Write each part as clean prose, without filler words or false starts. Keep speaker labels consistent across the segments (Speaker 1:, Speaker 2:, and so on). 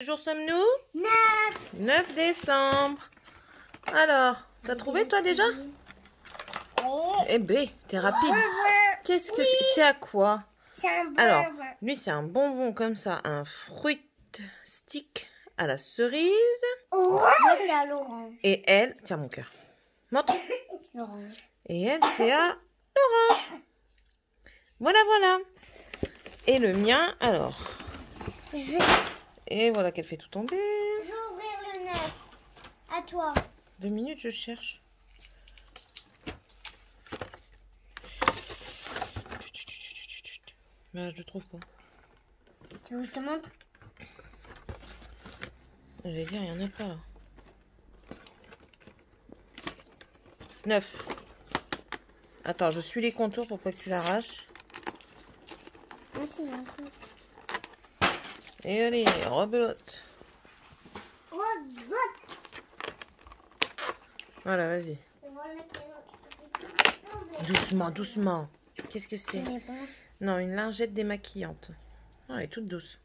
Speaker 1: jour sommes-nous?
Speaker 2: 9.
Speaker 1: 9 décembre. Alors, t'as trouvé toi déjà?
Speaker 2: Oui.
Speaker 1: Eh ben, t'es rapide. Qu'est-ce que c'est à quoi?
Speaker 2: C'est un bonbon.
Speaker 1: Alors, lui c'est un bonbon comme ça, un fruit stick à la cerise.
Speaker 2: Orange. Moi, c'est à l'orange.
Speaker 1: Et elle, tiens mon cœur. Montre.
Speaker 2: L'orange.
Speaker 1: Et elle, c'est à l'orange. Voilà, voilà. Et le mien, alors.
Speaker 2: Je vais
Speaker 1: Et voilà qu'elle fait tout tomber.
Speaker 2: ouvrir le 9. À toi.
Speaker 1: 2 minutes, je cherche. Ben, je le trouve pas.
Speaker 2: Tu veux que je te montre?
Speaker 1: J'allais dire, il n'y en a pas là. 9. Attends, je suis les contours pour pas que tu l'arraches.
Speaker 2: Ah si, il y a un truc.
Speaker 1: Et allez, rebelote. Voilà, vas-y. Doucement, doucement. Qu'est-ce que c'est? Non, une lingette démaquillante. Oh, elle est toute douce.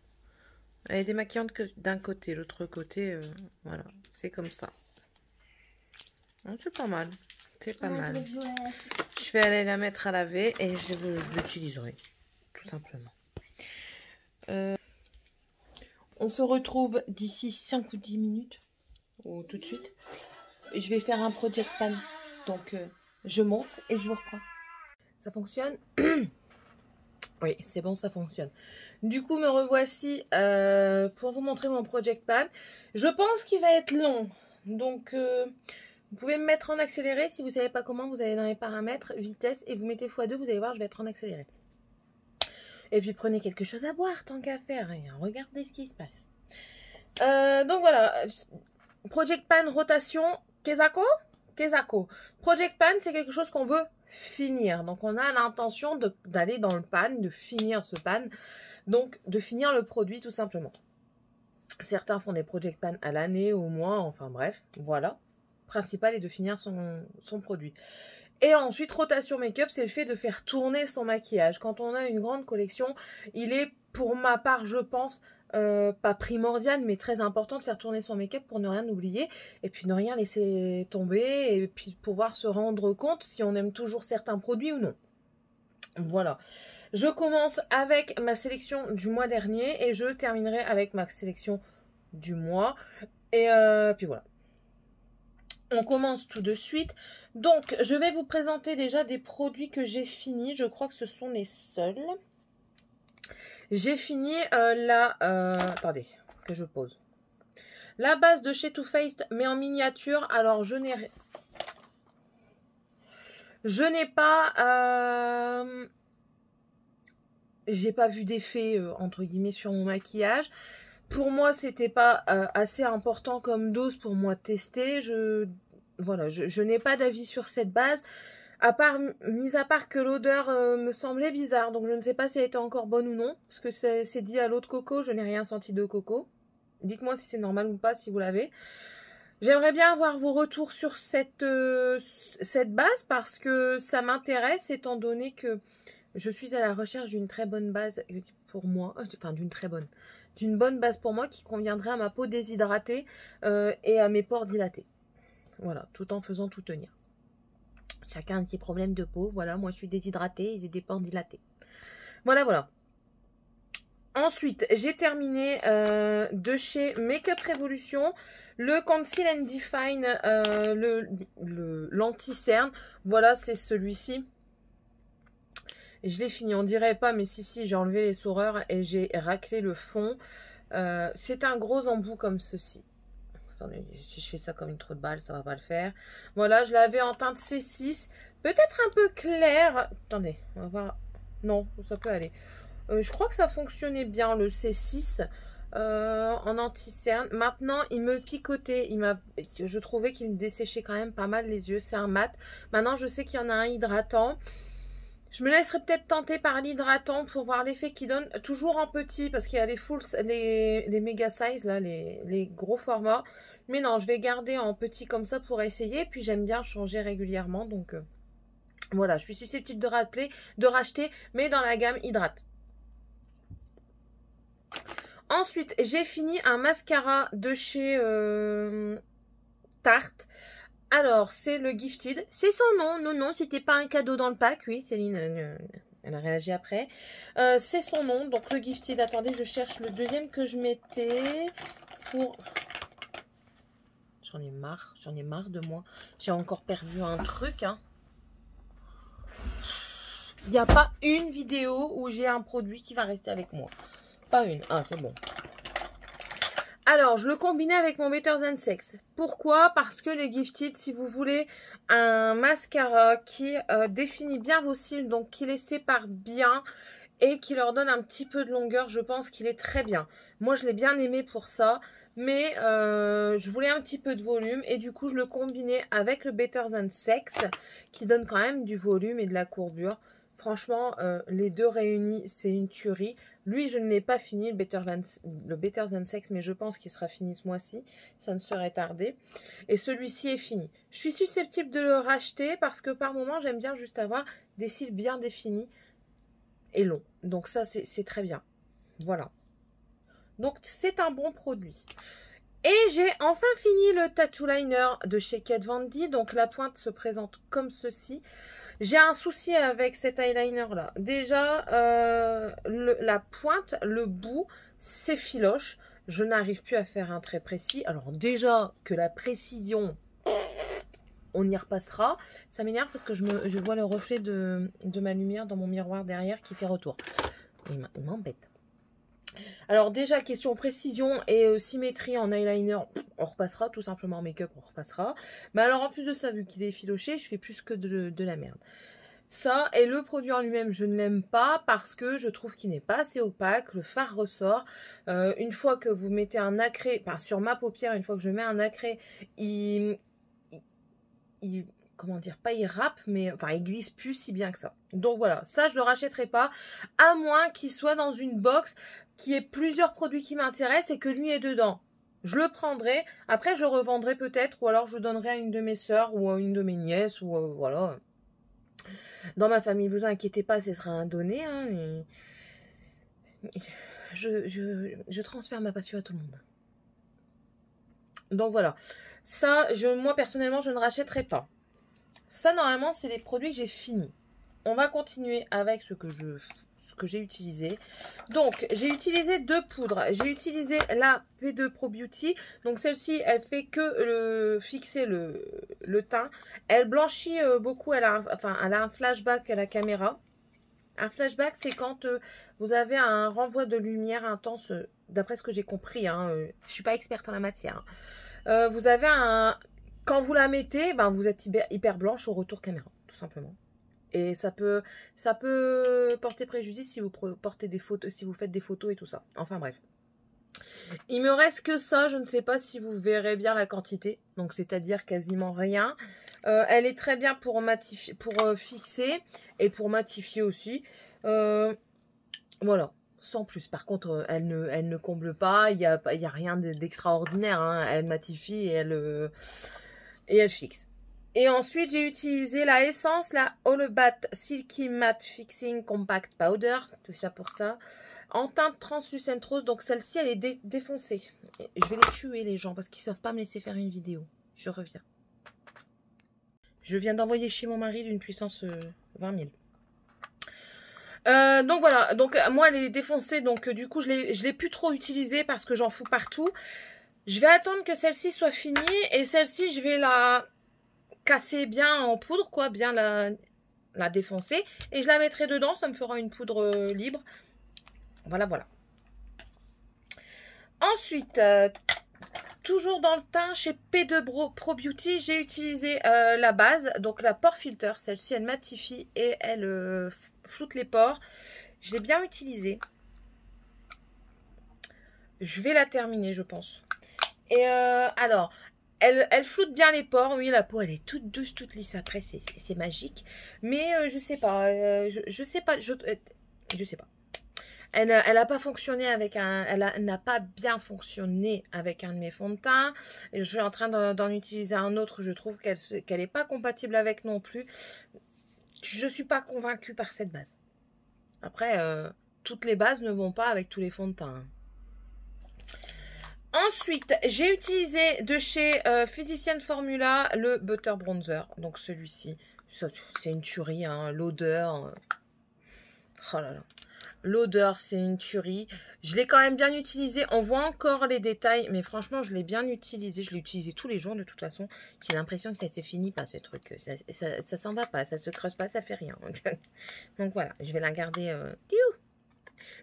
Speaker 1: Elle est démaquillante que d'un côté. L'autre côté, voilà. C'est comme ça. Oh, c'est pas mal. C'est pas mal. Je vais aller la mettre à laver et je l'utiliserai. Tout simplement. On se retrouve d'ici 5 ou 10 minutes. Ou tout de suite. Je vais faire un project pan. Donc, je monte et je vous reprends. Ça fonctionne? Oui, c'est bon, ça fonctionne. Du coup, me revoici pour vous montrer mon project pan. Je pense qu'il va être long. Donc, vous pouvez me mettre en accéléré. Si vous ne savez pas comment, vous allez dans les paramètres, vitesse, et vous mettez x2. Vous allez voir, je vais être en accéléré. Et puis, prenez quelque chose à boire, tant qu'à faire. Et regardez ce qui se passe. Donc, voilà. Project pan, rotation, Kezako. Project pan, c'est quelque chose qu'on veut finir. Donc, on a l'intention d'aller dans le pan, de finir ce pan. Donc, de finir le produit, tout simplement. Certains font des project pan à l'année, au mois, enfin bref, voilà. Le principal est de finir son produit. Et ensuite, rotation make-up, c'est le fait de faire tourner son maquillage. Quand on a une grande collection, il est, pour ma part, je pense, pas primordial, mais très important de faire tourner son make-up pour ne rien oublier et puis ne rien laisser tomber et puis pouvoir se rendre compte si on aime toujours certains produits ou non. Voilà. Je commence avec ma sélection du mois dernier et je terminerai avec ma sélection du mois. Et puis voilà. On commence tout de suite. Donc, je vais vous présenter déjà des produits que j'ai finis. Je crois que ce sont les seuls. J'ai fini attendez, que je pose. La base de chez Too Faced, mais en miniature. Alors, je n'ai pas... j'ai pas vu d'effet, entre guillemets, sur mon maquillage. Pour moi, c'était pas assez important comme dose pour moi tester. Voilà, je n'ai pas d'avis sur cette base. Mis à part que l'odeur me semblait bizarre. Donc, je ne sais pas si elle était encore bonne ou non. Parce que c'est dit à l'eau de coco. Je n'ai rien senti de coco. Dites-moi si c'est normal ou pas, si vous l'avez. J'aimerais bien avoir vos retours sur cette base. Parce que ça m'intéresse étant donné que je suis à la recherche d'une très bonne base pour moi. Enfin, d'une bonne base pour moi qui conviendrait à ma peau déshydratée et à mes pores dilatés. Voilà, tout en faisant tout tenir. Chacun a ses problèmes de peau. Voilà, moi je suis déshydratée et j'ai des pores dilatés. Voilà, voilà. Ensuite, j'ai terminé de chez Makeup Revolution le Conceal and Define, l'anti-cerne. Voilà, c'est celui-ci. Je l'ai fini, on dirait pas, mais si, j'ai enlevé les soureurs et j'ai raclé le fond. C'est un gros embout comme ceci. Attendez, si je fais ça comme une trou de balle, ça va pas le faire. Voilà, je l'avais en teinte C6. Peut-être un peu clair. Attendez, on va voir. Non, ça peut aller. Je crois que ça fonctionnait bien, le C6 en anti-cerne. Maintenant, il me picotait. Je trouvais qu'il me desséchait quand même pas mal les yeux. C'est un mat. Maintenant, je sais qu'il y en a un hydratant. Je me laisserai peut-être tenter par l'hydratant pour voir l'effet qu'il donne. Toujours en petit parce qu'il y a les méga size, là, les gros formats. Mais non, je vais garder en petit comme ça pour essayer. Puis j'aime bien changer régulièrement. Donc voilà, je suis susceptible de racheter, mais dans la gamme hydrate. Ensuite, j'ai fini un mascara de chez Tarte. Alors, c'est le Gifted. C'est son nom. Non, non, c'était pas un cadeau dans le pack. Oui, Céline, elle a réagi après. C'est son nom. Donc, le Gifted. Attendez, je cherche le deuxième que je mettais pour... J'en ai marre de moi. J'ai encore perdu un truc, hein. Il n'y a pas une vidéo où j'ai un produit qui va rester avec moi. Pas une. Ah, c'est bon. Alors, je le combinais avec mon Better Than Sex. Pourquoi? Parce que les Gifted, si vous voulez un mascara qui définit bien vos cils, donc qui les sépare bien et qui leur donne un petit peu de longueur, je pense qu'il est très bien. Moi, je l'ai bien aimé pour ça, mais je voulais un petit peu de volume et du coup, je le combinais avec le Better Than Sex qui donne quand même du volume et de la courbure. Franchement, les deux réunis, c'est une tuerie. Lui, je ne l'ai pas fini, le Better Than Sex, mais je pense qu'il sera fini ce mois-ci. Ça ne serait tardé. Et celui-ci est fini. Je suis susceptible de le racheter parce que par moment, j'aime bien juste avoir des cils bien définis et longs. Donc ça, c'est très bien. Voilà. Donc, c'est un bon produit. Et j'ai enfin fini le Tattoo Liner de chez Kat Von D. Donc, la pointe se présente comme ceci. J'ai un souci avec cet eyeliner là. Déjà, la pointe, le bout, c'est filoche. Je n'arrive plus à faire un trait précis. Alors déjà que la précision, on y repassera. Ça m'énerve parce que je vois le reflet de ma lumière dans mon miroir derrière qui fait retour. Il m'embête. Alors déjà, question précision et symétrie en eyeliner, on repassera, tout simplement en make-up, on repassera. Mais alors en plus de ça, vu qu'il est filoché, je fais plus que de la merde. Ça, et le produit en lui-même, je ne l'aime pas parce que je trouve qu'il n'est pas assez opaque, le fard ressort. Une fois que vous mettez un nacré, enfin sur ma paupière, une fois que je mets un nacré, comment dire, pas il râpe, mais enfin il glisse plus si bien que ça. Donc voilà, ça je le rachèterai pas, à moins qu'il soit dans une box qui ait plusieurs produits qui m'intéressent et que lui est dedans. Je le prendrai, après je le revendrai peut-être, ou alors je le donnerai à une de mes sœurs ou à une de mes nièces, ou voilà. Dans ma famille, vous inquiétez pas, ce sera un donné. Hein, je transfère ma passion à tout le monde. Donc voilà, ça, moi personnellement, je ne rachèterai pas. Ça, normalement, c'est les produits que j'ai finis. On va continuer avec ce que j'ai utilisé. Donc, j'ai utilisé deux poudres. J'ai utilisé la P2 Pro Beauty. Donc, celle-ci, elle fait que fixer le teint. Elle blanchit beaucoup. Elle a un flashback à la caméra. Un flashback, c'est quand vous avez un renvoi de lumière intense, d'après ce que j'ai compris. Hein, je ne suis pas experte en la matière. Vous avez un... Quand vous la mettez, ben, vous êtes hyper blanche au retour caméra, tout simplement. Et ça peut porter préjudice si vous portez des photos, si vous faites des photos et tout ça. Enfin bref. Il me reste que ça, je ne sais pas si vous verrez bien la quantité. Donc c'est-à-dire quasiment rien. Elle est très bien pour matifier, pour fixer et pour matifier aussi. Voilà. Sans plus. Par contre, elle ne comble pas. Il y a rien d'extraordinaire. Hein. Elle matifie et elle fixe. Et ensuite, j'ai utilisé la Essence, la All About Silky Matte Fixing Compact Powder. Tout ça pour ça. En teinte translucente rose. Donc, celle-ci, elle est défoncée. Je vais les tuer, les gens, parce qu'ils ne savent pas me laisser faire une vidéo. Je reviens. Je viens d'envoyer chez mon mari d'une puissance 20 000. Donc voilà, donc moi elle est défoncée, donc du coup je l'ai plus trop utilisée parce que j'en fous partout. Je vais attendre que celle-ci soit finie et celle-ci je vais la casser bien en poudre, quoi, bien la défoncer et je la mettrai dedans, ça me fera une poudre libre. Voilà, voilà. Ensuite, toujours dans le teint, chez P2 Pro Beauty, j'ai utilisé la base, donc la Pore Filter. Celle-ci, elle matifie et elle floute les pores. Je l'ai bien utilisée. Je vais la terminer, je pense. Et alors, elle floute bien les pores. Oui, la peau, elle est toute douce, toute lisse. Après, c'est magique. Mais je sais pas. Je sais pas. Je sais pas. Elle n'a pas fonctionné avec elle n'a pas bien fonctionné avec un de mes fonds de teint. Et je suis en train d'en utiliser un autre. Je trouve qu'elle n'est pas compatible avec non plus. Je ne suis pas convaincue par cette base. Après, toutes les bases ne vont pas avec tous les fonds de teint. Ensuite, j'ai utilisé de chez Physician Formula le Butter Bronzer. Donc celui-ci, c'est une tuerie, hein, l'odeur. Oh là là. L'odeur, c'est une tuerie. Je l'ai quand même bien utilisé. On voit encore les détails, mais franchement, je l'ai bien utilisé. Je l'ai utilisé tous les jours de toute façon. J'ai l'impression que ça se finit pas, ce truc. Ça s'en va pas, ça se creuse pas, ça fait rien. Donc voilà, je vais la garder.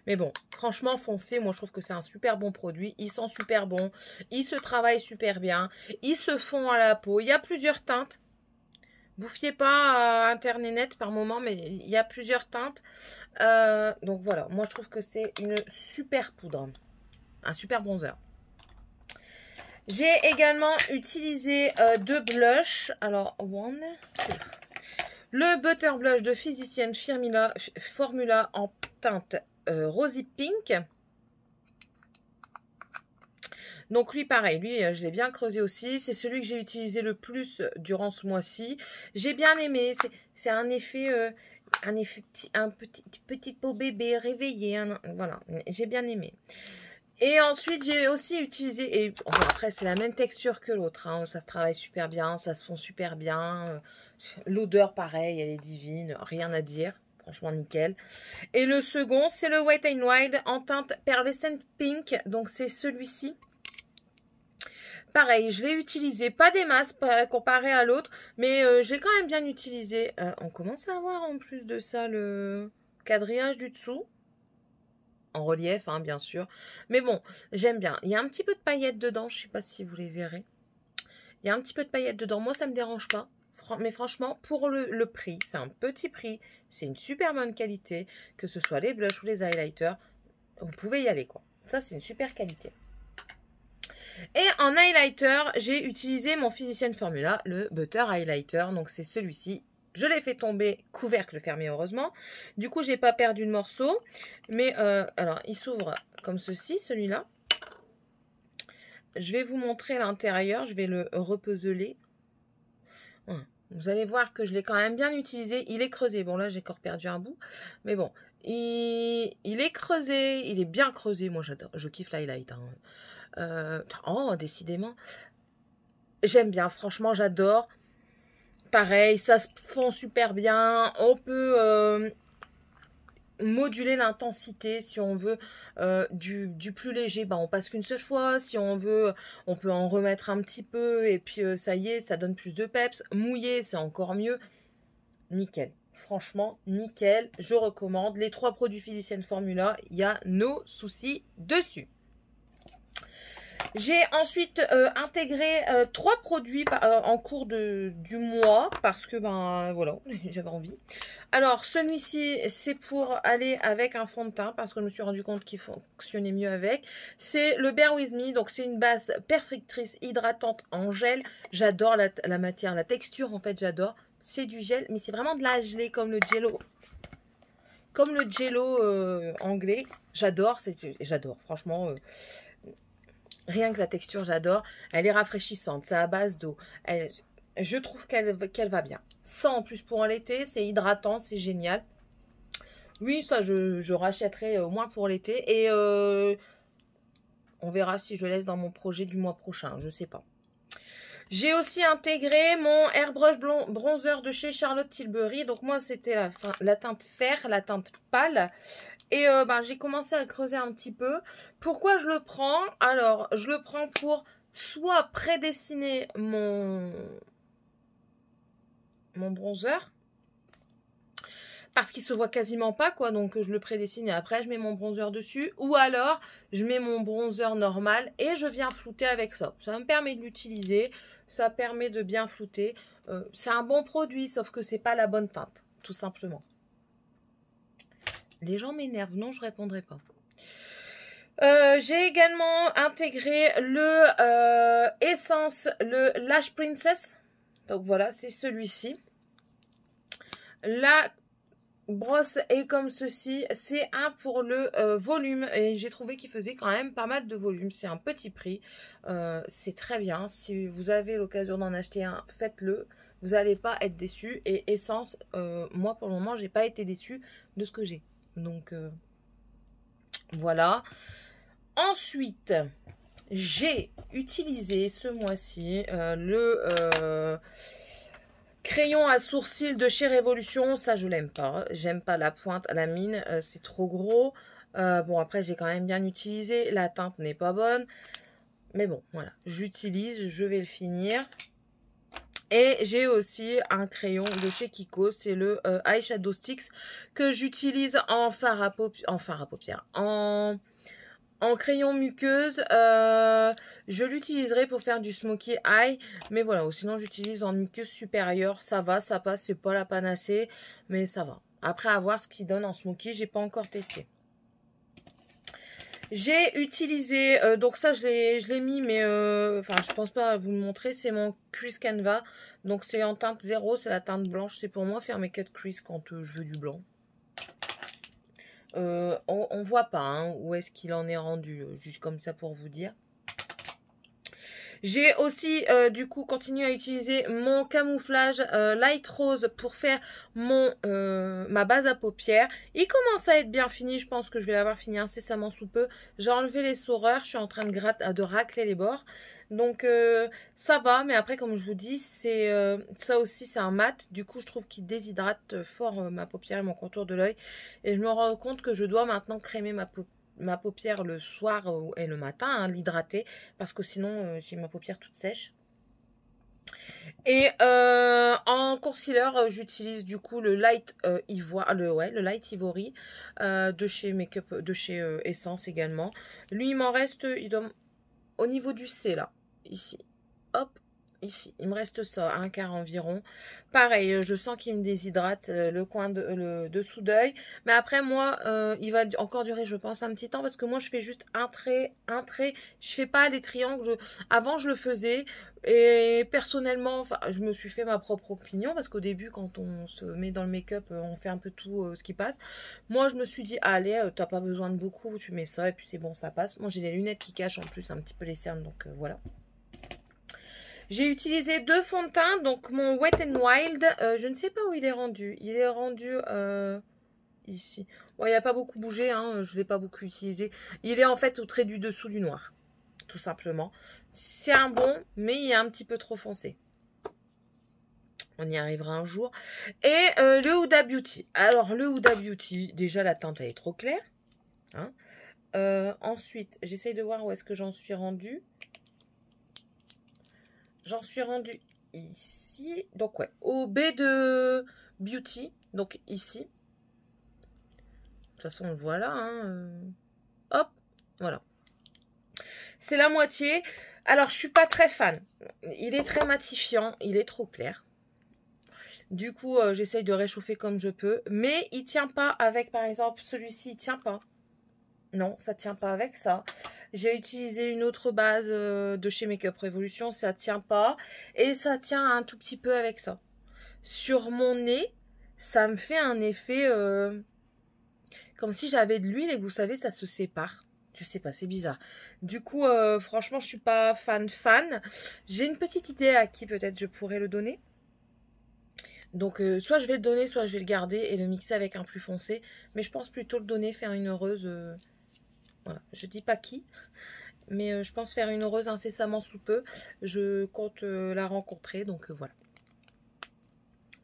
Speaker 1: Mais bon, franchement, foncez. Moi, je trouve que c'est un super bon produit. Ils sont super bons. Ils se travaillent super bien. Ils se font à la peau. Il y a plusieurs teintes. Vous fiez pas à Internet par moment, mais il y a plusieurs teintes. Donc voilà, moi je trouve que c'est une super poudre. Un super bronzer. J'ai également utilisé deux blushs. Alors, le Butter Blush de Physician Formula en teinte Rosy Pink. Donc lui, pareil, lui, je l'ai bien creusé aussi. C'est celui que j'ai utilisé le plus durant ce mois-ci. J'ai bien aimé. C'est un effet, un petit peau bébé réveillé. Hein, voilà, j'ai bien aimé. Et ensuite, j'ai aussi utilisé, et bon, après, c'est la même texture que l'autre. Hein, ça se travaille super bien, ça se fond super bien. L'odeur, pareil, elle est divine, rien à dire. Franchement, nickel. Et le second, c'est le Wet n Wild en teinte Pearlescent Pink. Donc, c'est celui-ci. Pareil, je l'ai utilisé, pas des masses comparé à l'autre, mais je l'ai quand même bien utilisé. On commence à voir en plus de ça le quadrillage du dessous. En relief, hein, bien sûr. Mais bon, j'aime bien. Il y a un petit peu de paillettes dedans, je ne sais pas si vous les verrez. Il y a un petit peu de paillettes dedans. Moi, ça ne me dérange pas. Mais franchement, pour le prix, c'est un petit prix. C'est une super bonne qualité. Que ce soit les blushs ou les highlighters, vous pouvez y aller, quoi. Ça, c'est une super qualité. Et en highlighter, j'ai utilisé mon Physician Formula, le Butter Highlighter. Donc, c'est celui-ci. Je l'ai fait tomber, couvercle fermé, heureusement. Du coup, j'ai pas perdu de morceau. Mais, alors, il s'ouvre comme ceci, celui-là. Je vais vous montrer l'intérieur. Je vais le repeseler. Vous allez voir que je l'ai quand même bien utilisé. Il est creusé. Bon, là, j'ai encore perdu un bout. Mais bon, il est creusé. Il est bien creusé. Moi, j'adore. Je kiffe l'highlight. Hein. Oh, décidément. J'aime bien. Franchement, j'adore. Pareil, ça se fond super bien. On peut moduler l'intensité si on veut du plus léger. On passe qu'une seule fois. Si on veut, on peut en remettre un petit peu. Et puis, ça y est, ça donne plus de peps. Mouillé, c'est encore mieux. Nickel. Franchement, nickel. Je recommande. Les 3 produits Physician Formula, il y a no soucis dessus. J'ai ensuite intégré 3 produits en cours du mois parce que voilà, j'avais envie. Alors celui-ci, c'est pour aller avec un fond de teint parce que je me suis rendu compte qu'il fonctionnait mieux avec. C'est le Bear With Me, donc c'est une base perfectrice hydratante en gel. J'adore la matière, la texture en fait, j'adore. C'est du gel, mais c'est vraiment de la gelée comme le jello. Comme le jello anglais. J'adore, j'adore, franchement. Rien que la texture, j'adore. Elle est rafraîchissante. C'est à base d'eau. Je trouve qu'elle va bien. Ça, en plus, pour l'été, c'est hydratant. C'est génial. Oui, ça, je rachèterai au moins pour l'été. Et on verra si je le laisse dans mon projet du mois prochain. Je sais pas. J'ai aussi intégré mon Airbrush Bronzer de chez Charlotte Tilbury. Donc, moi, c'était la teinte fer, la teinte pâle. Et j'ai commencé à le creuser un petit peu. Pourquoi je le prends? Alors, je le prends pour soit prédessiner mon bronzer. Parce qu'il se voit quasiment pas, quoi. Donc, je le prédessine et après, je mets mon bronzer dessus. Ou alors, je mets mon bronzer normal et je viens flouter avec ça. Ça me permet de l'utiliser. Ça permet de bien flouter. C'est un bon produit, sauf que c'est pas la bonne teinte, tout simplement. Les gens m'énervent. Non, je répondrai pas. J'ai également intégré le Essence, le Lash Princess. Donc voilà, c'est celui-ci. La brosse est comme ceci. C'est un pour le volume. Et j'ai trouvé qu'il faisait quand même pas mal de volume. C'est un petit prix. C'est très bien. Si vous avez l'occasion d'en acheter un, faites-le. Vous n'allez pas être déçus. Et Essence, moi pour le moment, j'ai pas été déçue de ce que j'ai. Donc, voilà. Ensuite, j'ai utilisé ce mois-ci le crayon à sourcils de chez Révolution. Ça, je l'aime pas. J'aime pas la pointe à la mine. C'est trop gros. Bon, après, j'ai quand même bien utilisé. La teinte n'est pas bonne. Mais bon, voilà. J'utilise. Je vais le finir. Et j'ai aussi un crayon de chez Kiko. C'est le Eyeshadow Sticks que j'utilise en fard à paupières. En crayon muqueuse, je l'utiliserai pour faire du smokey eye. Mais voilà, sinon j'utilise en muqueuse supérieure. Ça va, ça passe, c'est pas la panacée. Mais ça va. Après, à voir ce qu'il donne en smokey, j'ai pas encore testé. J'ai utilisé, donc ça je l'ai mis, mais enfin je pense pas vous le montrer, c'est mon crease canva. Donc c'est en teinte 0, c'est la teinte blanche. C'est pour moi faire mes cut crease quand je veux du blanc. On voit pas hein, où est-ce qu'il en est rendu, juste comme ça pour vous dire. J'ai aussi du coup continué à utiliser mon camouflage Light Rose pour faire ma base à paupières. Il commence à être bien fini, je pense que je vais l'avoir fini incessamment sous peu. J'ai enlevé les soreurs, je suis en train de racler les bords. Donc ça va, mais après comme je vous dis, ça aussi c'est un mat. Du coup je trouve qu'il déshydrate fort ma paupière et mon contour de l'œil. Et je me rends compte que je dois maintenant crémer ma paupière le soir et le matin, hein, l'hydrater, parce que sinon j'ai ma paupière toute sèche. Et en concealer, j'utilise du coup le Light le Light Ivory de chez Makeup, de chez Essence également. Lui, il m'en reste, il doit au niveau du C là, ici, hop. Ici, il me reste ça, un quart environ. Pareil, je sens qu'il me déshydrate le dessous d'œil. Mais après, moi, il va encore durer, je pense, un petit temps. Parce que moi, je fais juste un trait. Je fais pas des triangles. Avant, je le faisais. Et personnellement, enfin, je me suis fait ma propre opinion. Parce qu'au début, quand on se met dans le make-up, on fait un peu tout ce qui passe. Moi, je me suis dit, allez, t'as pas besoin de beaucoup. Tu mets ça et puis c'est bon, ça passe. Moi, j'ai les lunettes qui cachent en plus un petit peu les cernes. Donc, voilà. J'ai utilisé 2 fonds de teint, donc mon Wet n Wild, je ne sais pas où il est rendu. Il est rendu ici. Bon, il n'a pas beaucoup bougé, hein, je ne l'ai pas beaucoup utilisé. Il est en fait au trait du dessous du noir, tout simplement. C'est un bon, mais il est un petit peu trop foncé. On y arrivera un jour. Et le Huda Beauty. Alors, le Huda Beauty, déjà la teinte elle est trop claire. Hein. Ensuite, j'essaye de voir où est-ce que j'en suis rendue. J'en suis rendue ici. Donc, ouais, au B de Beauty. Donc, ici. De toute façon, on le voit là. Hein. Hop, voilà. C'est la moitié. Alors, je suis pas très fan. Il est très matifiant. Il est trop clair. Du coup, j'essaye de réchauffer comme je peux. Mais il tient pas avec, par exemple, celui-ci. Il tient pas. Non, ça tient pas avec ça. J'ai utilisé une autre base de chez Makeup Revolution. Ça tient pas. Et ça tient un tout petit peu avec ça. Sur mon nez, ça me fait un effet comme si j'avais de l'huile et que vous savez, ça se sépare. Je sais pas, c'est bizarre. Du coup, franchement, je suis pas fan. J'ai une petite idée à qui peut-être je pourrais le donner. Donc, soit je vais le donner, soit je vais le garder et le mixer avec un plus foncé. Mais je pense plutôt le donner, faire une heureuse... voilà, je dis pas qui, mais je pense faire une heureuse incessamment sous peu. Je compte la rencontrer, donc voilà.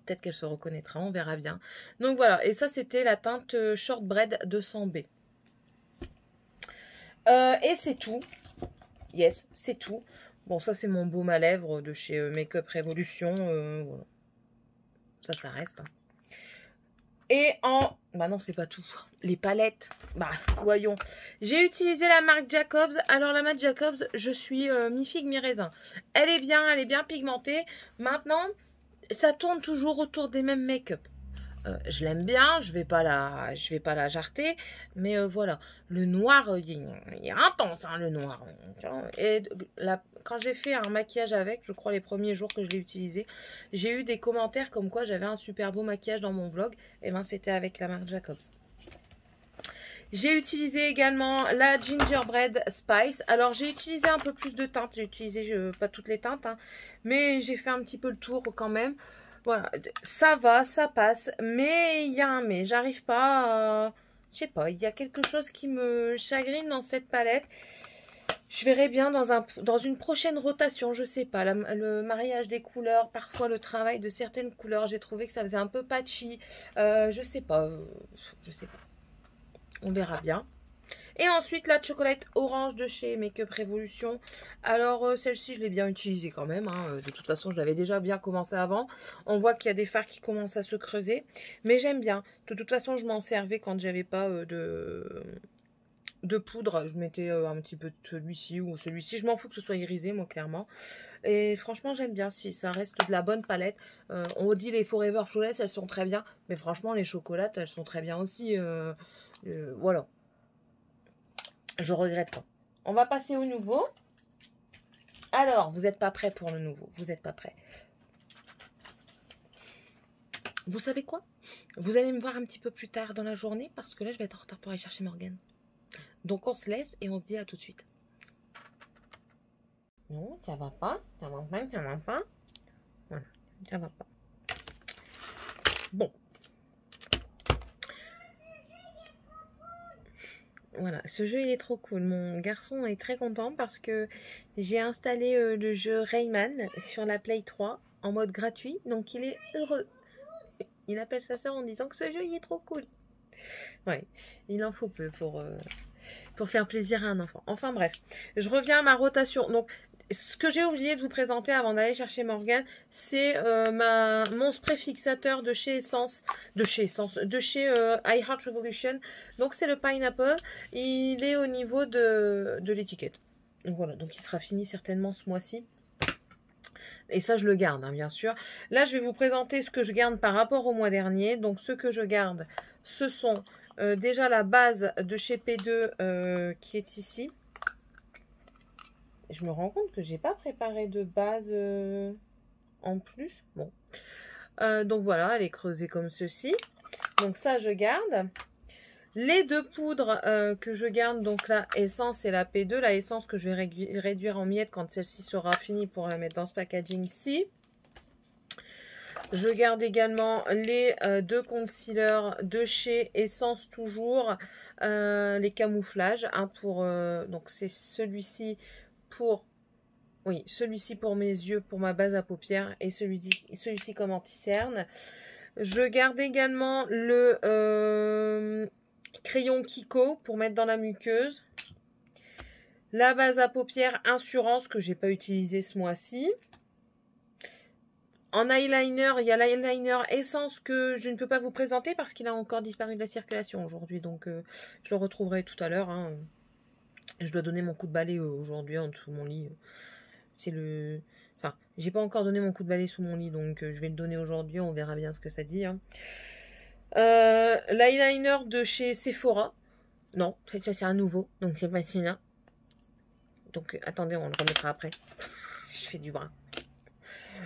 Speaker 1: Peut-être qu'elle se reconnaîtra, on verra bien. Donc voilà, et ça c'était la teinte Shortbread 200B. Et c'est tout. Yes, c'est tout. Bon, ça c'est mon baume à lèvres de chez Makeup Revolution. Voilà. Ça reste. Hein. Et bah non, c'est pas tout. Les palettes. Bah, voyons. J'ai utilisé la marque Jacobs. Alors, la marque Jacobs, je suis mi-figue, mi-raisin. Elle est bien pigmentée. Maintenant, ça tourne toujours autour des mêmes make-up. Je l'aime bien, je vais pas la jarter, mais voilà, le noir, il est intense, hein, le noir. Et quand j'ai fait un maquillage avec, je crois les premiers jours que je l'ai utilisé, j'ai eu des commentaires comme quoi j'avais un super beau maquillage dans mon vlog, et ben c'était avec la marque Jacobs. J'ai utilisé également la Gingerbread Spice. Alors, j'ai utilisé un peu plus de teintes. J'ai utilisé pas toutes les teintes, hein, mais j'ai fait un petit peu le tour quand même. Voilà, ça va, ça passe. Mais il y a un mais. J'arrive pas à... Je sais pas, il y a quelque chose qui me chagrine dans cette palette. Je verrai bien dans une prochaine rotation, je sais pas, le mariage des couleurs, parfois le travail de certaines couleurs, j'ai trouvé que ça faisait un peu patchy, je sais pas, on verra bien. Et ensuite la chocolate orange de chez Make Up Revolution, alors celle-ci je l'ai bien utilisée quand même, hein. De toute façon je l'avais déjà bien commencé avant, on voit qu'il y a des fards qui commencent à se creuser, mais j'aime bien, de toute façon je m'en servais quand j'avais pas de poudre, je mettais un petit peu de celui-ci ou celui-ci. Je m'en fous que ce soit irisé, moi, clairement. Et franchement, j'aime bien. Si ça reste de la bonne palette. On dit les Forever Flawless, elles sont très bien. Mais franchement, les chocolates, elles sont très bien aussi. Voilà. Je regrette pas. On va passer au nouveau. Alors, vous n'êtes pas prêts pour le nouveau. Vous n'êtes pas prêts. Vous savez quoi? Vous allez me voir un petit peu plus tard dans la journée parce que là, je vais être en retard pour aller chercher Morgane. Donc on se laisse et on se dit à tout de suite. Non, ça va pas. Ça va pas, ça va pas. Voilà, ça va pas. Bon. Voilà, ce jeu il est trop cool. Mon garçon est très content parce que j'ai installé le jeu Rayman sur la Play 3 en mode gratuit. Donc il est heureux. Il appelle sa soeur en disant que ce jeu il est trop cool. Ouais, il en faut peu pour faire plaisir à un enfant. Enfin bref, je reviens à ma rotation. Donc, ce que j'ai oublié de vous présenter avant d'aller chercher Morgane, c'est mon spray fixateur de chez Essence, de chez I Heart Revolution. Donc, c'est le Pineapple. Il est au niveau de l'étiquette. Donc, voilà, donc il sera fini certainement ce mois-ci. Et ça, je le garde, hein, bien sûr. Là, je vais vous présenter ce que je garde par rapport au mois dernier. Donc, ce que je garde, ce sont déjà la base de chez P2 qui est ici. Je me rends compte que j'ai pas préparé de base en plus. Bon. Donc voilà, elle est creusée comme ceci. Donc ça, je garde. Les deux poudres que je garde, donc la essence et la P2. La essence que je vais réduire en miettes quand celle-ci sera finie pour la mettre dans ce packaging ici. Je garde également les deux concealers de chez Essence toujours, les camouflages. Hein, donc c'est celui-ci pour, oui, celui-ci pour mes yeux, pour ma base à paupières et celui-ci comme anti-cerne. Je garde également le crayon Kiko pour mettre dans la muqueuse. La base à paupières Insurance que j'ai pas utilisé ce mois-ci. En eyeliner, il y a l'eyeliner Essence que je ne peux pas vous présenter parce qu'il a encore disparu de la circulation aujourd'hui. Donc, je le retrouverai tout à l'heure. Hein. Je dois donner mon coup de balai aujourd'hui en dessous de mon lit. C'est le... Enfin, j'ai pas encore donné mon coup de balai sous mon lit. Donc, je vais le donner aujourd'hui. On verra bien ce que ça dit. Hein. L'eyeliner de chez Sephora. Non, ça c'est un nouveau. Donc, c'est pas celui-là. Donc, attendez, on le remettra après. Je fais du bras.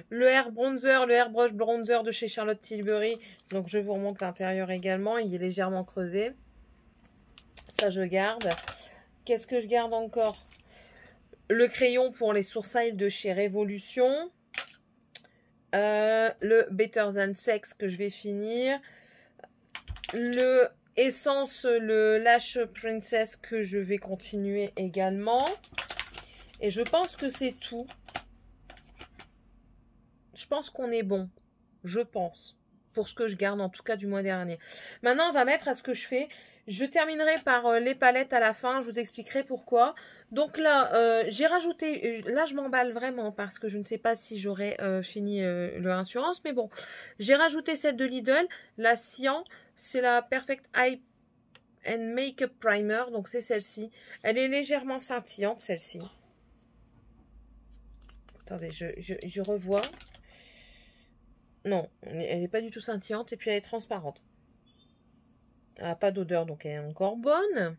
Speaker 1: Le Airbrush Bronzer de chez Charlotte Tilbury. Donc, je vous remonte l'intérieur également. Il est légèrement creusé. Ça, je garde. Qu'est-ce que je garde encore? Le crayon pour les sourcils de chez Révolution. Le Better Than Sex que je vais finir. Le Essence, le Lash Princess que je vais continuer également. Et je pense que c'est tout. Je pense qu'on est bon. Je pense. Pour ce que je garde, en tout cas, du mois dernier. Maintenant, on va mettre à ce que je fais. Je terminerai par les palettes à la fin. Je vous expliquerai pourquoi. Donc là, j'ai rajouté... là, je m'emballe vraiment parce que je ne sais pas si j'aurai fini le Insurance. Mais bon, j'ai rajouté celle de Lidl. La Cyan, c'est la Perfect Eye and Makeup Primer. Donc, c'est celle-ci. Elle est légèrement scintillante, celle-ci. Attendez, je revois. Non, elle n'est pas du tout scintillante et puis elle est transparente. Elle n'a pas d'odeur, donc elle est encore bonne.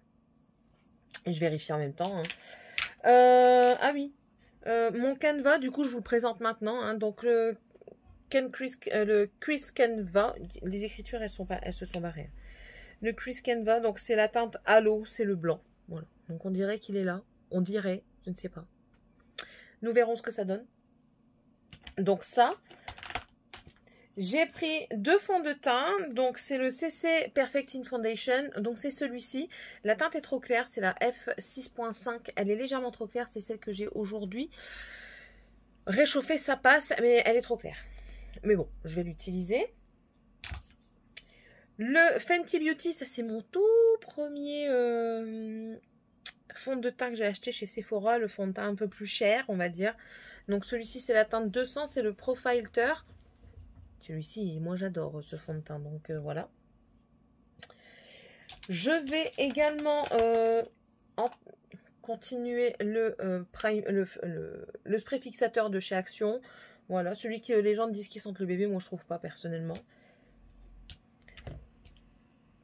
Speaker 1: Et je vérifie en même temps. Hein. Ah oui, mon Canva, du coup, je vous le présente maintenant. Hein. Donc, le Chris Canva, les écritures, elles se sont barrées. Le Chris Canva, donc c'est la teinte Halo, c'est le blanc. Voilà. Donc, on dirait qu'il est là. On dirait, je ne sais pas. Nous verrons ce que ça donne. Donc ça... J'ai pris 2 fonds de teint. Donc, c'est le CC Perfecting Foundation. Donc, c'est celui-ci. La teinte est trop claire. C'est la F6.5. Elle est légèrement trop claire. C'est celle que j'ai aujourd'hui. Réchauffer, ça passe. Mais elle est trop claire. Mais bon, je vais l'utiliser. Le Fenty Beauty, ça c'est mon tout premier fond de teint que j'ai acheté chez Sephora. Le fond de teint un peu plus cher, on va dire. Donc celui-ci, c'est la teinte 200. C'est le Profilter. Celui-ci, moi j'adore ce fond de teint, donc voilà. Je vais également continuer le spray fixateur de chez Action. Voilà, celui que les gens disent qu'ils sentent le bébé, moi je trouve pas personnellement.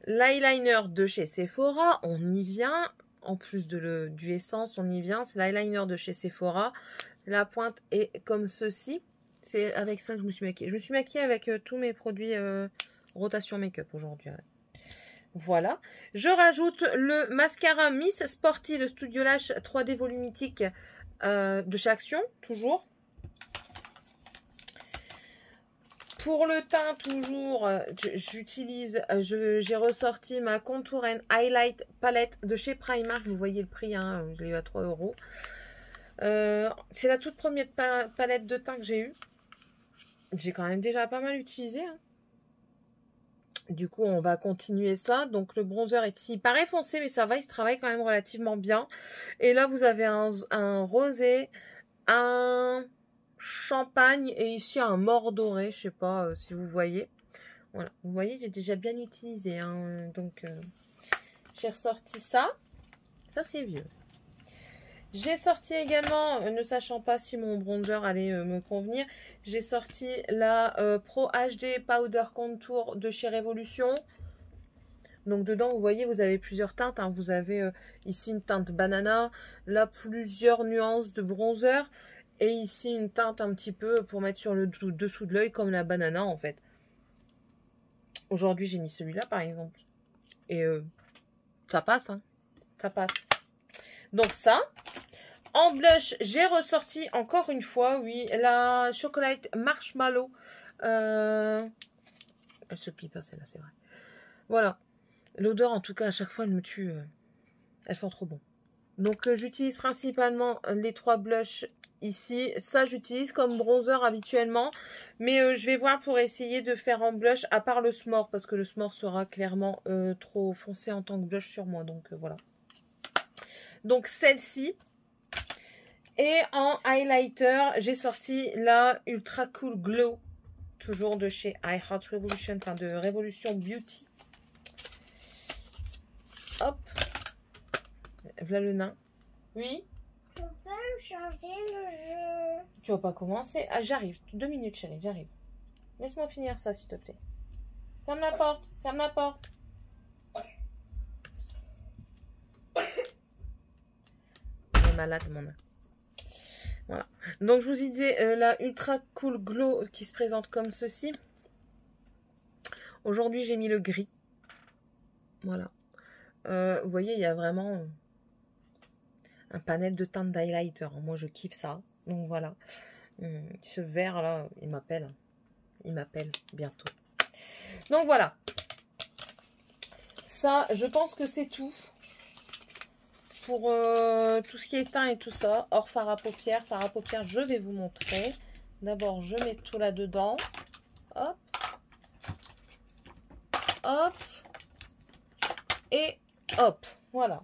Speaker 1: L'eyeliner de chez Sephora, on y vient. En plus du essence, on y vient. C'est l'eyeliner de chez Sephora. La pointe est comme ceci. C'est avec ça que je me suis maquillée. Je me suis maquillée avec tous mes produits rotation make-up aujourd'hui. Voilà. Je rajoute le mascara Miss Sporty, le Studio Lash 3D volumitique de chez Action, toujours. Pour le teint, toujours, j'utilise, j'ai ressorti ma Contour and Highlight palette de chez Primark. Vous voyez le prix, hein, je l'ai eu à 3 €. C'est la toute première palette de teint que j'ai eue. J'ai quand même déjà pas mal utilisé. Hein. Du coup, on va continuer ça. Donc, le bronzer est ici. Il paraît foncé, mais ça va, il se travaille quand même relativement bien. Et là, vous avez un rosé, un champagne et ici un mort doré. Je sais pas si vous voyez. Voilà, vous voyez, j'ai déjà bien utilisé. Hein. Donc, j'ai ressorti ça. Ça, c'est vieux. J'ai sorti également, ne sachant pas si mon bronzer allait me convenir, j'ai sorti la Pro HD Powder Contour de chez Révolution. Donc dedans, vous voyez, vous avez plusieurs teintes. Hein. Vous avez ici une teinte banana, là plusieurs nuances de bronzer. Et ici une teinte un petit peu pour mettre sur le dessous de l'œil comme la banana en fait. Aujourd'hui, j'ai mis celui-là par exemple. Et ça passe, hein. Ça passe. Donc ça... En blush, j'ai ressorti encore une fois, oui, la Chocolate Marshmallow. Elle se plie pas celle-là, c'est vrai. Voilà. L'odeur, en tout cas, à chaque fois, elle me tue. Elle sent trop bon. Donc, j'utilise principalement les 3 blushs ici. Ça, j'utilise comme bronzer habituellement. Mais je vais voir pour essayer de faire en blush, à part le S'more. Parce que le S'more sera clairement trop foncé en tant que blush sur moi. Donc, voilà. Donc, celle-ci. Et en highlighter, j'ai sorti la Ultra Cool Glow. Toujours de chez I Heart Revolution, enfin de Revolution Beauty. Hop. Voilà le nain. Oui.
Speaker 2: Tu peux me changer le jeu?
Speaker 1: Tu vas pas commencer? Ah, j'arrive. 2 minutes, chérie, j'arrive. Laisse-moi finir ça, s'il te plaît. Ferme la porte. Ferme la porte. Il est malade, mon nain. Voilà. Donc, je vous disais, la Ultra Cool Glow qui se présente comme ceci. Aujourd'hui, j'ai mis le gris. Voilà. Vous voyez, il y a vraiment un panel de teintes d'highlighter. Moi, je kiffe ça. Donc, voilà. Ce vert-là, il m'appelle. Il m'appelle bientôt. Donc, voilà. Ça, je pense que c'est tout. Pour tout ce qui est teint et tout ça, hors fard à paupières. Fard à paupières, je vais vous montrer. D'abord, je mets tout là-dedans. Hop. Hop. Et hop. Voilà.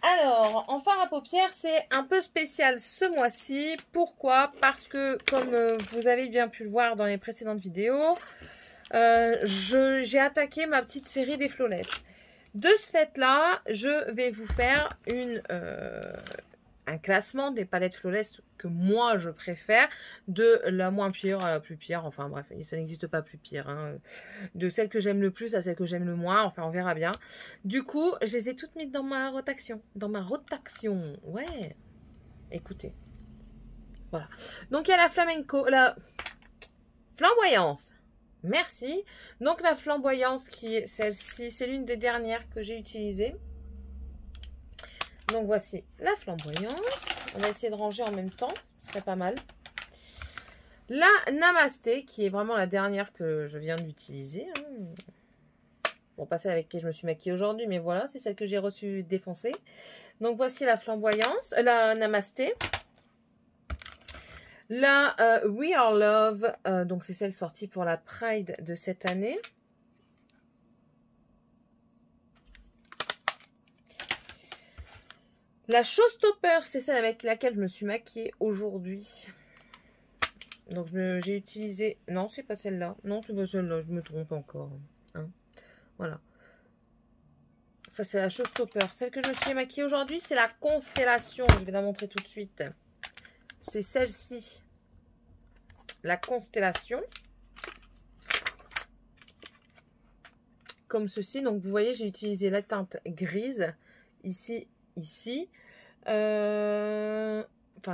Speaker 1: Alors, en fard à paupières, c'est un peu spécial ce mois-ci. Pourquoi? Parce que, comme vous avez bien pu le voir dans les précédentes vidéos, j'ai attaqué ma petite série des Flawless. De ce fait-là, je vais vous faire un classement des palettes Flawless que moi je préfère, de la moins pire à la plus pire. Enfin bref, ça n'existe pas plus pire. Hein. De celle que j'aime le plus à celle que j'aime le moins. Enfin, on verra bien. Du coup, je les ai toutes mises dans ma rotation. Dans ma rotation. Ouais. Écoutez. Voilà. Donc, il y a la flamenco, la flamboyance. Merci. Donc, la flamboyance qui est celle-ci, c'est l'une des dernières que j'ai utilisées. Donc, voici la flamboyance. On va essayer de ranger en même temps. Ce serait pas mal. La Namasté, qui est vraiment la dernière que je viens d'utiliser. Bon, pas celle avec laquelle je me suis maquillée aujourd'hui, mais voilà, c'est celle que j'ai reçue défoncée. Donc, voici la flamboyance, la Namasté. La We Are Love, donc c'est celle sortie pour la Pride de cette année. La Showstopper, c'est celle avec laquelle je me suis maquillée aujourd'hui. Donc j'ai utilisé... Non, c'est pas celle-là. Non, c'est pas celle-là, je me trompe encore. Hein. Voilà. Ça, c'est la Showstopper. Celle que je me suis maquillée aujourd'hui, c'est la Constellation. Je vais la montrer tout de suite. C'est celle-ci. La Constellation. Comme ceci. Donc, vous voyez, j'ai utilisé la teinte grise. Ici, ici. Enfin,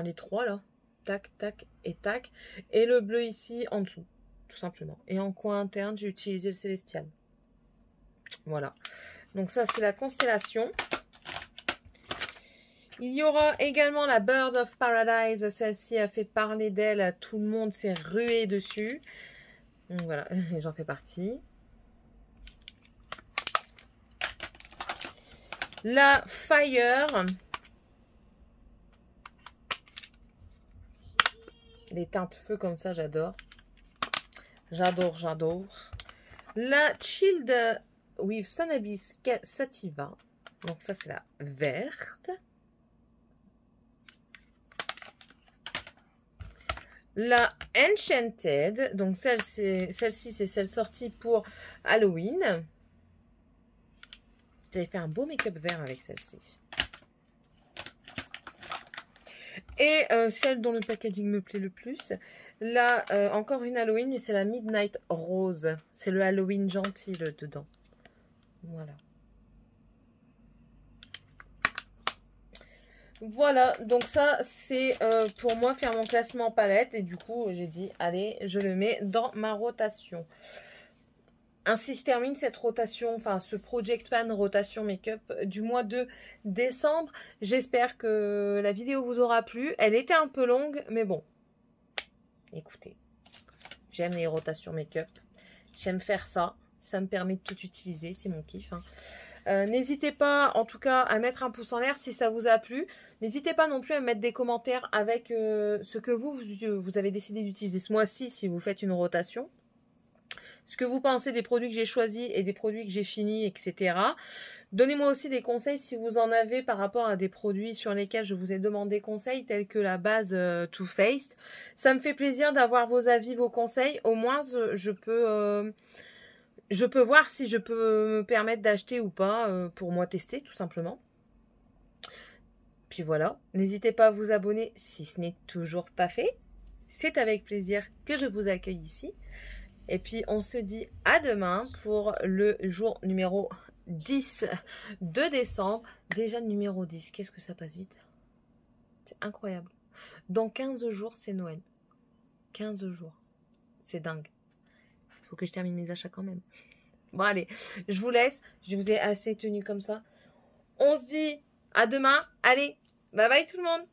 Speaker 1: les trois, là. Tac, tac et tac. Et le bleu ici, en dessous. Tout simplement. Et en coin interne, j'ai utilisé le Célestial. Voilà. Donc, ça, c'est la Constellation. Il y aura également la Bird of Paradise. Celle-ci a fait parler d'elle. Tout le monde s'est rué dessus. Donc voilà, j'en fais partie. La Fire. Les teintes feu comme ça, j'adore. J'adore, j'adore. La Chilled with Sanabis Sativa. Donc ça, c'est la verte. La Enchanted, donc celle-ci, c'est celle sortie pour Halloween. J'avais fait un beau make-up vert avec celle-ci. Et celle dont le packaging me plaît le plus, là, encore une Halloween, mais c'est la Midnight Rose. C'est le Halloween gentil dedans. Voilà. Voilà, donc ça, c'est pour moi faire mon classement palette. Et du coup, j'ai dit, allez, je le mets dans ma rotation. Ainsi se termine cette rotation, enfin ce Project Pan rotation make-up du mois de décembre. J'espère que la vidéo vous aura plu. Elle était un peu longue, mais bon. Écoutez, j'aime les rotations make-up. J'aime faire ça. Ça me permet de tout utiliser, c'est mon kiff. Hein. N'hésitez pas, en tout cas, à mettre un pouce en l'air si ça vous a plu. N'hésitez pas non plus à mettre des commentaires avec ce que vous avez décidé d'utiliser ce mois-ci si vous faites une rotation. Ce que vous pensez des produits que j'ai choisis et des produits que j'ai finis, etc. Donnez-moi aussi des conseils si vous en avez par rapport à des produits sur lesquels je vous ai demandé conseils, tels que la base Too Faced. Ça me fait plaisir d'avoir vos avis, vos conseils. Au moins, je peux voir si je peux me permettre d'acheter ou pas pour moi tester, tout simplement. Puis voilà, n'hésitez pas à vous abonner si ce n'est toujours pas fait. C'est avec plaisir que je vous accueille ici. Et puis, on se dit à demain pour le jour numéro 10 de décembre. Déjà, numéro 10. Qu'est-ce que ça passe vite? C'est incroyable. Dans 15 jours, c'est Noël. 15 jours. C'est dingue. Il faut que je termine mes achats quand même. Bon, allez. Je vous laisse. Je vous ai assez tenu comme ça. On se dit à demain. Allez. Bye bye tout le monde.